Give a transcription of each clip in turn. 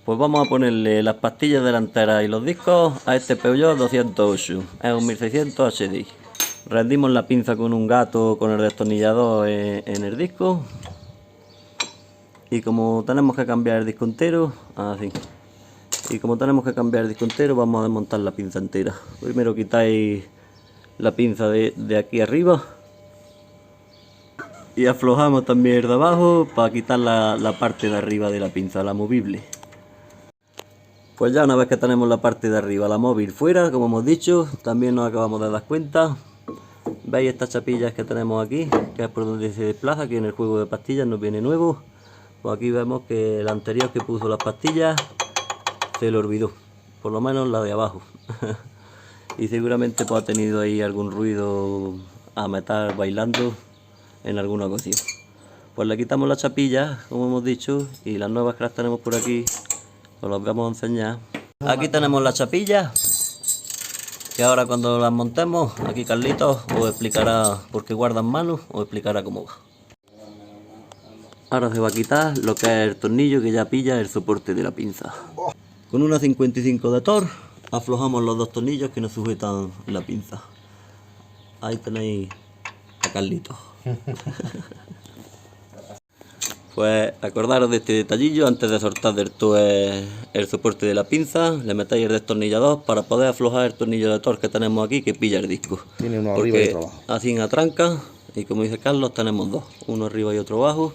Pues vamos a ponerle las pastillas delanteras y los discos a este Peugeot 208. Es un 1600 HD. Rendimos la pinza con un gato con el destornillador en el disco. Y como tenemos que cambiar el disco entero, así. Y como tenemos que cambiar el disco entero, vamos a desmontar la pinza entera. Primero quitáis la pinza de aquí arriba. Y aflojamos también el de abajo para quitar la parte de arriba de la pinza, la movible. Pues ya una vez que tenemos la parte de arriba, la móvil fuera, como hemos dicho, también nos acabamos de dar cuenta. ¿Veis estas chapillas que tenemos aquí? Que es por donde se desplaza, aquí en el juego de pastillas nos viene nuevo. Pues aquí vemos que el anterior que puso las pastillas se le olvidó, por lo menos la de abajo. Y seguramente pues ha tenido ahí algún ruido a metal bailando en alguna ocasión. Pues le quitamos las chapillas, como hemos dicho, y las nuevas que las tenemos por aquí os las vamos a enseñar. Aquí tenemos las chapillas, que ahora cuando las montemos, aquí Carlitos os explicará por qué guardan manos, os explicará cómo va. Ahora se va a quitar lo que es el tornillo que ya pilla el soporte de la pinza. Con una 55 de Thor aflojamos los dos tornillos que nos sujetan la pinza. Ahí tenéis a Carlitos. Pues acordaros de este detallillo antes de soltar del todo el soporte de la pinza. Le metéis el destornillador para poder aflojar el tornillo de Thor que tenemos aquí que pilla el disco. Tiene uno arriba y otro abajo. Así en atranca, y como dice Carlos, tenemos dos, uno arriba y otro abajo.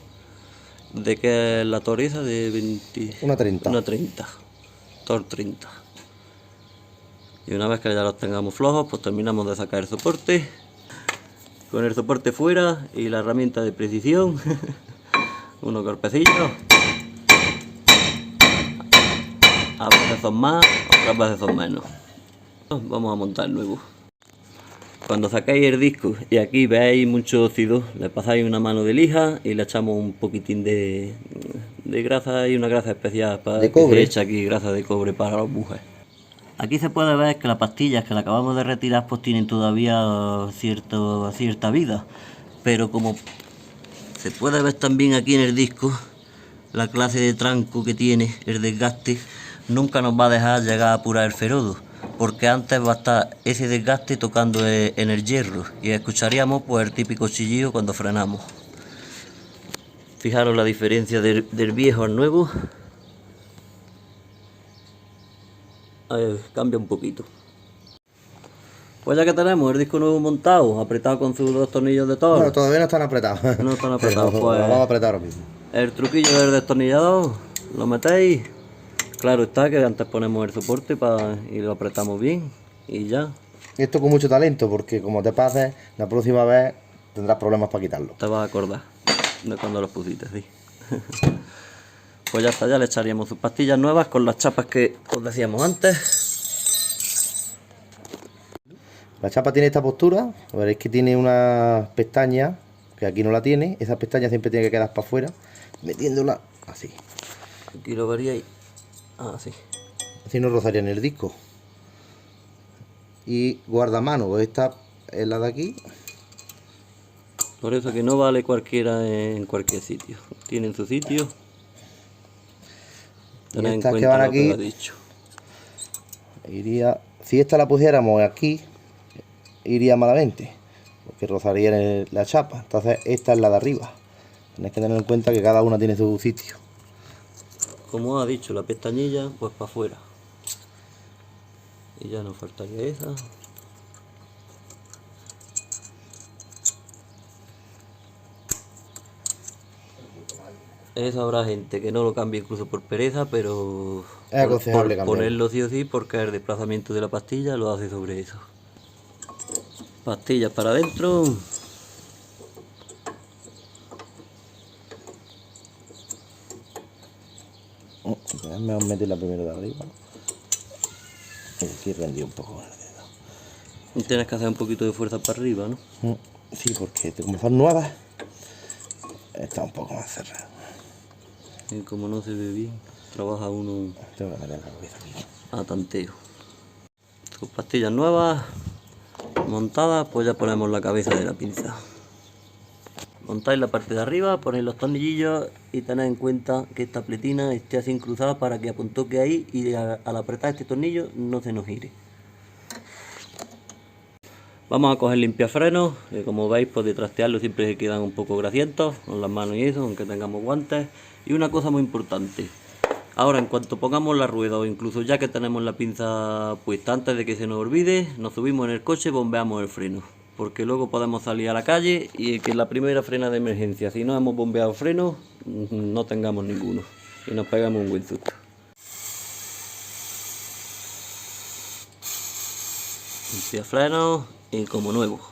¿De qué es la Thor esa? De 20... Una 30. Una 30. Thor 30. Y una vez que ya los tengamos flojos, pues terminamos de sacar el soporte. Con el soporte fuera y la herramienta de precisión. Unos golpecillos. A veces son más, otras veces son menos. Vamos a montar nuevo. Cuando sacáis el disco y aquí veis mucho óxido, le pasáis una mano de lija y le echamos un poquitín de grasa y una grasa especial para de que cobre. se echa aquí grasa de cobre para los bujes. Aquí se puede ver que las pastillas que le acabamos de retirar pues tienen todavía cierta vida, pero como se puede ver también aquí en el disco, la clase de tranco que tiene, el desgaste, nunca nos va a dejar llegar a apurar el ferodo, porque antes va a estar ese desgaste tocando en el hierro y escucharíamos pues el típico chillido cuando frenamos. Fijaros la diferencia del viejo al nuevo. Cambia un poquito. Pues ya que tenemos el disco nuevo montado, apretado con sus dos tornillos de Thor. No, todavía no están apretados. No están apretados, pues. Lo vamos a apretar ahora mismo. El truquillo del destornillador, lo metéis. Claro está que antes ponemos el soporte y lo apretamos bien y ya. Esto con mucho talento, porque como te pases, la próxima vez tendrás problemas para quitarlo. Te vas a acordar de cuando los pusiste, sí. Pues ya está, ya le echaríamos sus pastillas nuevas con las chapas que os decíamos antes. La chapa tiene esta postura, veréis que tiene una pestaña, que aquí no la tiene, esa pestaña siempre tiene que quedar para afuera, metiéndola así. Aquí lo veríais, así. Así no rozaría en el disco. Y guardamano, pues esta es la de aquí. Por eso que no vale cualquiera en cualquier sitio, tienen su sitio. Tened en cuenta lo que os he dicho. Iría, si esta la pusiéramos aquí, iría malamente, porque rozaría la chapa. Entonces esta es la de arriba. Tenéis que tener en cuenta que cada una tiene su sitio. Como ha dicho la pestañilla, pues para afuera. Y ya nos faltaría esa. Esa habrá gente que no lo cambie incluso por pereza, pero es aconsejable por ponerlo sí o sí, porque el desplazamiento de la pastilla lo hace sobre eso. Pastillas para adentro. Mejor meter la primera de arriba. Aquí rendí un poco con el dedo. Tienes que hacer un poquito de fuerza para arriba, ¿no? Sí, porque como son nuevas, está un poco más cerrada. Y como no se ve bien, trabaja uno Tengo que meter la cabeza aquí. A tanteo. Sus pastillas nuevas montadas, pues ya ponemos la cabeza de la pinza. montáis la parte de arriba, ponéis los tornillillos y tened en cuenta que esta pletina esté así cruzada para que apuntoque ahí y al apretar este tornillo no se nos gire. Vamos a coger limpiafrenos, que como veis pues de trastearlo siempre se quedan un poco grasientos con las manos y eso, aunque tengamos guantes. Y una cosa muy importante, ahora en cuanto pongamos la rueda o incluso ya que tenemos la pinza puesta, antes de que se nos olvide, nos subimos en el coche y bombeamos el freno, porque luego podemos salir a la calle y que la primera frena de emergencia, si no hemos bombeado freno, no tengamos ninguno y nos pegamos un buen susto. Limpiafrenos y como nuevo.